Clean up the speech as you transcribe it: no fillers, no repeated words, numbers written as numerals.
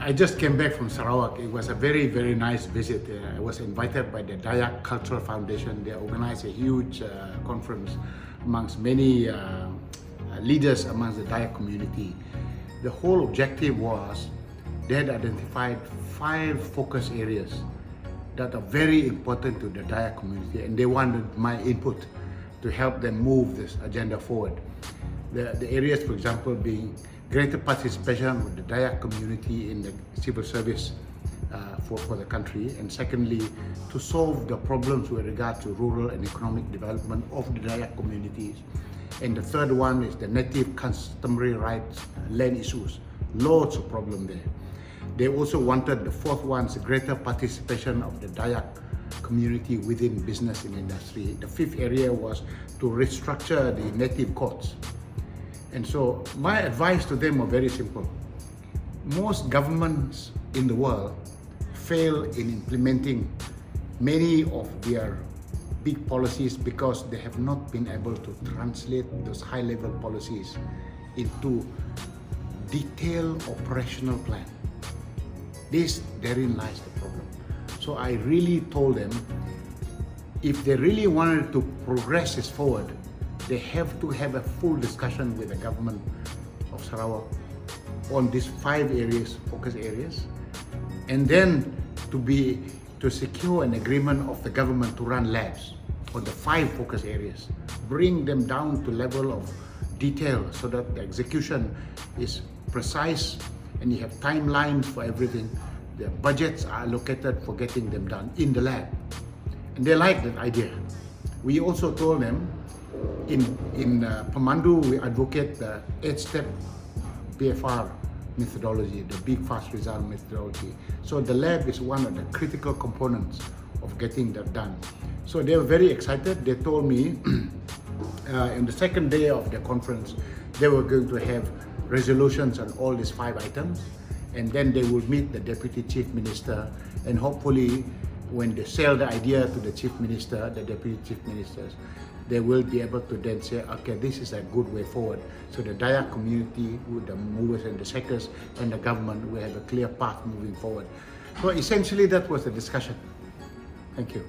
I just came back from Sarawak. It was a very, very nice visit. I was invited by the Dayak Cultural Foundation. They organized a huge conference amongst many leaders amongst the Dayak community. The whole objective was they had identified 5 focus areas that are very important to the Dayak community, and they wanted my input to help them move this agenda forward. The areas, for example, being greater participation of the Dayak community in the civil service for the country, and secondly, to solve the problems with regard to rural and economic development of the Dayak communities. And the third one is the native customary rights land issues. Loads of problem there. They also wanted, the fourth one is greater participation of the Dayak community within business and industry. The fifth area was to restructure the native courts. And so my advice to them was very simple. Most governments in the world fail in implementing many of their big policies because they have not been able to translate those high-level policies into detailed operational plan. Therein lies the problem. So I really told them, if they really wanted to progress this forward, they have to have a full discussion with the government of Sarawak on these 5 areas, focus areas, and then to secure an agreement of the government to run labs on the 5 focus areas, bring them down to level of detail so that the execution is precise and you have timelines for everything. The budgets are allocated for getting them done in the lab. And they like that idea. We also told them in Pemandu, we advocate the 8-step BFR methodology, the big fast result methodology. So the lab is one of the critical components of getting that done. So they were very excited. They told me in the second day of the conference, they were going to have resolutions on all these 5 items, and then they will meet the Deputy Chief Minister, and hopefully when they sell the idea to the Chief Minister, the Deputy Chief Ministers, they will be able to then say, okay, this is a good way forward. So the Dayak community, with the movers and the shakers and the government will have a clear path moving forward. So essentially that was the discussion. Thank you.